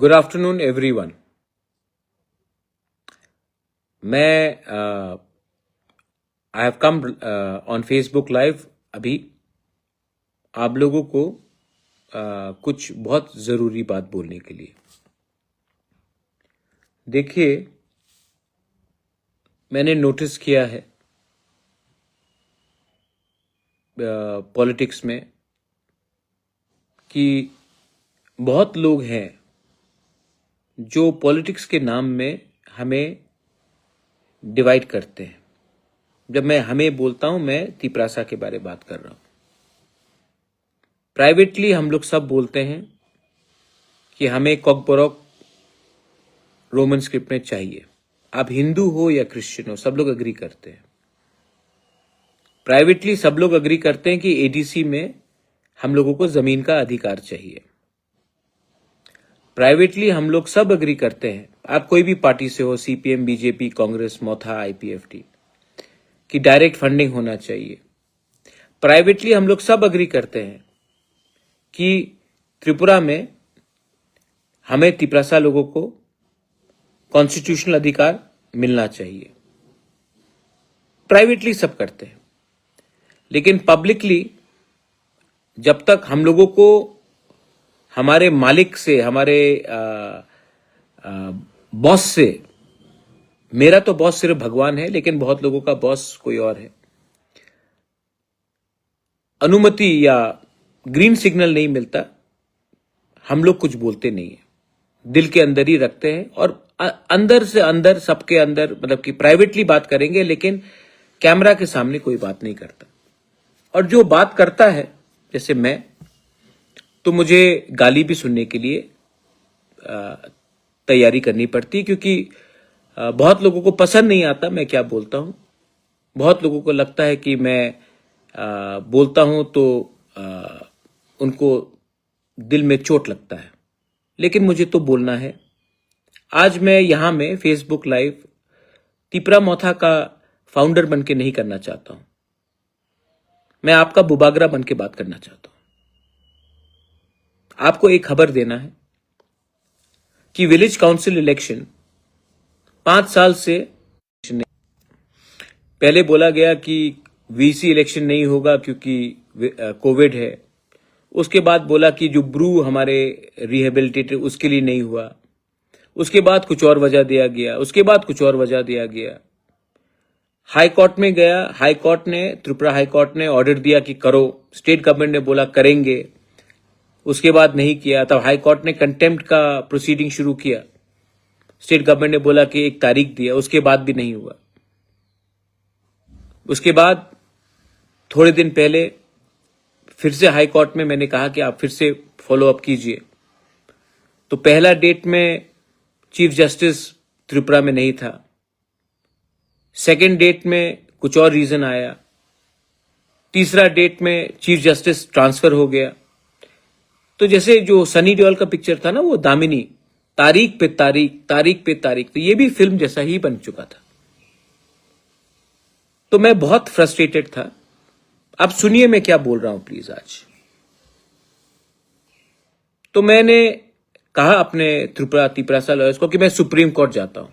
Good afternoon everyone. मैं I have come on Facebook live अभी आप लोगों को कुछ बहुत ज़रूरी बात बोलने के लिए। देखिए, मैंने नोटिस किया है पॉलिटिक्स में कि बहुत लोग हैं जो पॉलिटिक्स के नाम में हमें डिवाइड करते हैं। जब मैं हमें बोलता हूं, मैं तिपरासा के बारे में बात कर रहा हूं। प्राइवेटली हम लोग सब बोलते हैं कि हमें कॉकबोरोक रोमन स्क्रिप्ट में चाहिए। आप हिंदू हो या क्रिश्चियन हो, सब लोग एग्री करते हैं। प्राइवेटली सब लोग एग्री करते हैं कि एडीसी में हम लोगों को जमीन का अधिकार चाहिए। प्राइवेटली हम लोग सब एग्री करते हैं, आप कोई भी पार्टी से हो, सीपीएम, बीजेपी, कांग्रेस, मोथा, आईपीएफटी, कि डायरेक्ट फंडिंग होना चाहिए। प्राइवेटली हम लोग सब एग्री करते हैं कि त्रिपुरा में हमें तिपरासा लोगों को कॉन्स्टिट्यूशनल अधिकार मिलना चाहिए। प्राइवेटली सब करते हैं, लेकिन पब्लिकली जब तक हम लोगों को हमारे मालिक से, हमारे बॉस से, मेरा तो बॉस सिर्फ भगवान है, लेकिन बहुत लोगों का बॉस कोई और है, अनुमति या ग्रीन सिग्नल नहीं मिलता, हम लोग कुछ बोलते नहीं है, दिल के अंदर ही रखते हैं। और अंदर से अंदर, सबके अंदर, मतलब कि प्राइवेटली बात करेंगे, लेकिन कैमरा के सामने कोई बात नहीं करता। और जो बात करता है, जैसे मैं, तो मुझे गाली भी सुनने के लिए तैयारी करनी पड़ती, क्योंकि बहुत लोगों को पसंद नहीं आता मैं क्या बोलता हूं। बहुत लोगों को लगता है कि मैं बोलता हूं तो उनको दिल में चोट लगता है, लेकिन मुझे तो बोलना है। आज मैं यहां में फेसबुक लाइव तिपरा मोथा का फाउंडर बन के नहीं करना चाहता हूं। मैं आपका बुबागरा बन के बात करना चाहता हूं। आपको एक खबर देना है कि विलेज काउंसिल इलेक्शन 5 साल से पहले बोला गया कि वीसी इलेक्शन नहीं होगा क्योंकि कोविड है। उसके बाद बोला कि जो ब्रू हमारे रिहेबिलिटेटेड उसके लिए नहीं हुआ। उसके बाद कुछ और वजह दिया गया, उसके बाद कुछ और वजह दिया गया। हाई कोर्ट में गया, हाई कोर्ट ने, त्रिपुरा हाई कोर्ट ने ऑर्डर दिया कि करो। स्टेट गवर्नमेंट ने बोला करेंगे, उसके बाद नहीं किया। तब हाई कोर्ट ने कंटेम्प्ट का प्रोसीडिंग शुरू किया। स्टेट गवर्नमेंट ने बोला कि एक तारीख दिया, उसके बाद भी नहीं हुआ। उसके बाद थोड़े दिन पहले फिर से हाई कोर्ट में मैंने कहा कि आप फिर से फॉलो अप कीजिए। तो पहला डेट में चीफ जस्टिस त्रिपुरा में नहीं था, सेकेंड डेट में कुछ और रीजन आया, तीसरा डेट में चीफ जस्टिस ट्रांसफर हो गया। तो जैसे जो सनी देओल का पिक्चर था ना, वो दामिनी, तारीख पे तारीख, तारीख पे तारीख, तो ये भी फिल्म जैसा ही बन चुका था। तो मैं बहुत फ्रस्ट्रेटेड था। अब सुनिए मैं क्या बोल रहा हूं प्लीज आज। तो मैंने कहा अपने तिपरासा लॉयर्स को कि मैं सुप्रीम कोर्ट जाता हूं।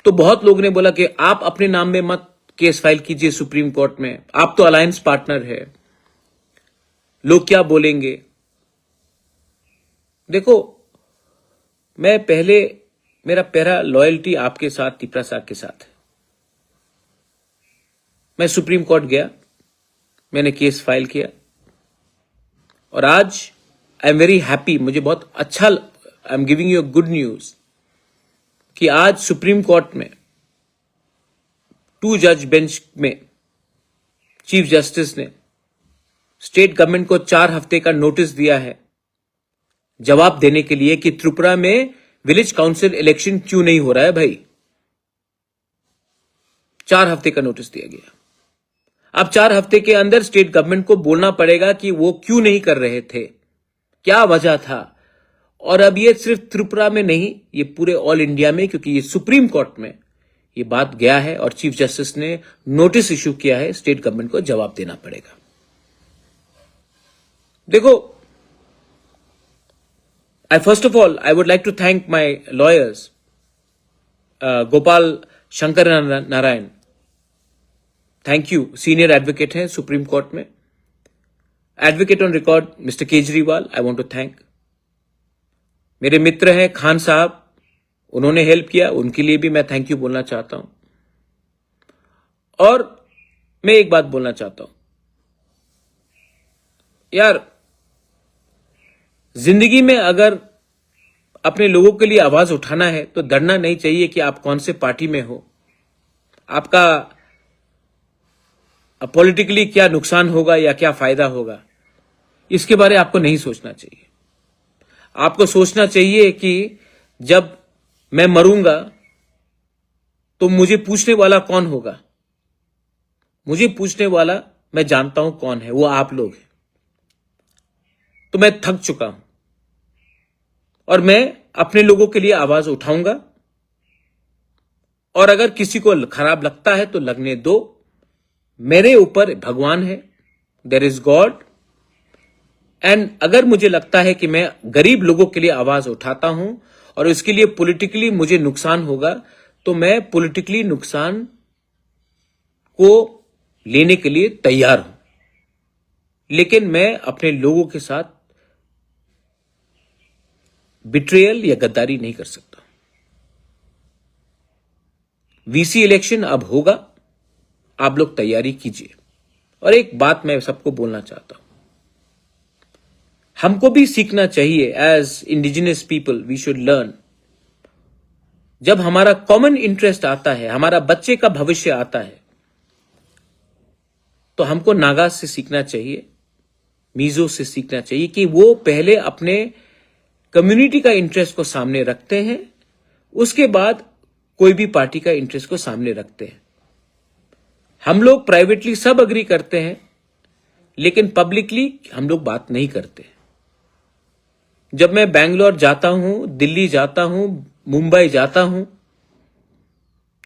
तो बहुत लोगों ने बोला कि आप अपने नाम में मत केस फाइल कीजिए सुप्रीम कोर्ट में, आप तो अलायंस पार्टनर है, लोग क्या बोलेंगे। देखो, मैं पहले, मेरा पहला लॉयल्टी आपके साथ, तिपरासा के साथ है। मैं सुप्रीम कोर्ट गया, मैंने केस फाइल किया, और आज आई एम वेरी हैप्पी, मुझे बहुत अच्छा, I am giving you good news कि आज सुप्रीम कोर्ट में 2 जज बेंच में चीफ जस्टिस ने स्टेट गवर्नमेंट को 4 हफ्ते का नोटिस दिया है जवाब देने के लिए कि त्रिपुरा में विलेज काउंसिल इलेक्शन क्यों नहीं हो रहा है भाई। 4 हफ्ते का नोटिस दिया गया। अब 4 हफ्ते के अंदर स्टेट गवर्नमेंट को बोलना पड़ेगा कि वो क्यों नहीं कर रहे थे, क्या वजह था। और अब ये सिर्फ त्रिपुरा में नहीं, ये पूरे ऑल इंडिया में, क्योंकि ये सुप्रीम कोर्ट में ये बात गया है और चीफ जस्टिस ने नोटिस इश्यू किया है, स्टेट गवर्नमेंट को जवाब देना पड़ेगा। देखो, First of all, I would like to thank my lawyers, Gopal Shankar Narayan. Thank you. Senior advocate हैं सुप्रीम कोर्ट में. Advocate on record, Mr. Kejriwal, I want to thank. मेरे मित्र हैं खान साहब, उन्होंने हेल्प किया, उनके लिए भी मैं थैंक यू बोलना चाहता हूं. और मैं एक बात बोलना चाहता हूं यार, जिंदगी में अगर अपने लोगों के लिए आवाज उठाना है तो डरना नहीं चाहिए कि आप कौन से पार्टी में हो, आपका पॉलिटिकली क्या नुकसान होगा या क्या फायदा होगा, इसके बारे में आपको नहीं सोचना चाहिए. आपको सोचना चाहिए कि जब मैं मरूंगा तो मुझे पूछने वाला कौन होगा. मुझे पूछने वाला मैं जानता हूं कौन है, वो आप लोग हैं. तो मैं थक चुका हूं और मैं अपने लोगों के लिए आवाज उठाऊंगा. और अगर किसी को खराब लगता है तो लगने दो. मेरे ऊपर भगवान है, देयर इज गॉड. एंड अगर मुझे लगता है कि मैं गरीब लोगों के लिए आवाज उठाता हूं और इसके लिए पॉलिटिकली मुझे नुकसान होगा, तो मैं पॉलिटिकली नुकसान को लेने के लिए तैयार हूं. लेकिन मैं अपने लोगों के साथ बिट्रेयल या गद्दारी नहीं कर सकता. वीसी इलेक्शन अब होगा, आप लोग तैयारी कीजिए. और एक बात मैं सबको बोलना चाहता हूं, हमको भी सीखना चाहिए. As indigenous people we should learn. जब हमारा कॉमन इंटरेस्ट आता है, हमारा बच्चे का भविष्य आता है, तो हमको नागा से सीखना चाहिए, मीजो से सीखना चाहिए कि वो पहले अपने कम्युनिटी का इंटरेस्ट को सामने रखते हैं, उसके बाद कोई भी पार्टी का इंटरेस्ट को सामने रखते हैं. हम लोग प्राइवेटली सब अग्री करते हैं, लेकिन पब्लिकली हम लोग बात नहीं करते. जब मैं बैंगलोर जाता हूं, दिल्ली जाता हूं, मुंबई जाता हूं,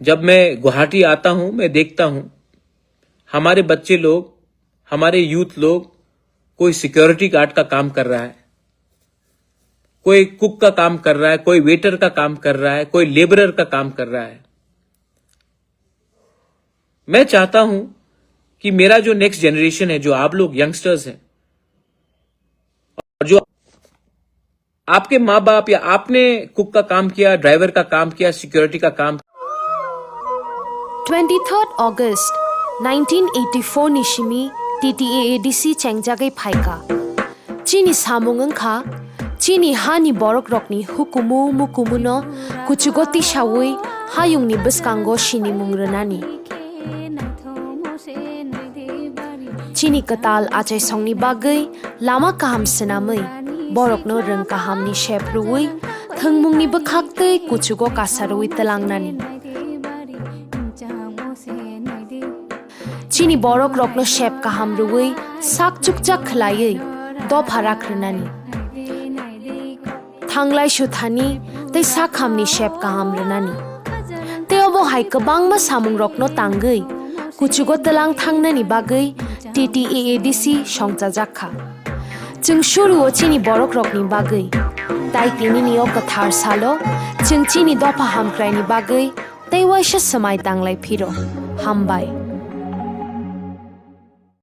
जब मैं गुवाहाटी आता हूं, मैं देखता हूं हमारे बच्चे लोग, हमारे यूथ लोग, कोई सिक्योरिटी गार्ड का काम कर रहा है, कोई कुक का काम कर रहा है, कोई वेटर का काम कर रहा है, कोई लेबरर का काम कर रहा है. मैं चाहता हूं कि मेरा जो नेक्स्ट जनरेशन है, जो आप लोग यंगस्टर्स हैं, और जो आपके माँ बाप या आपने कुक का काम किया, ड्राइवर का काम किया, सिक्योरिटी का काम. 23rd August 1984 निशिमी TTAADC चेंगजागै फाइका चीनी सामुंगन खा चीनी हानी बोरक रॉकनी हुकुमु मुकुमुनो कुचुगोती शावुई हायुंगनी बसकांगो शिनी मुंग्रनानी चीनी कताल आचाय सोंगनी बागै लामा काहाम सनामै बोरकनो रंग काहामनी शेपरुई थंगमुंगनी बखाक्तै कुचुगो कासारुई तलांगनानी चीनी बोरक रॉकनो शेप काहाम रुई साक चुकचाक खलायै दो फारा खरनानी थांगलाय शुथानी तै साखामनी शेप काहाम रनानी तै अबो हाय गोबां मा सामुं रकनो तांगै कुचुगो तलां थांनानि बागै TTAADC संजाजाखा जों शुरुआव चीनी बोरक रकनि बागै ताइ तिनिनियो कथार सालो जों चीनी दफा हामख्रायनि बागै तै वाइसा समाय तांलाय फिरो हामबाय.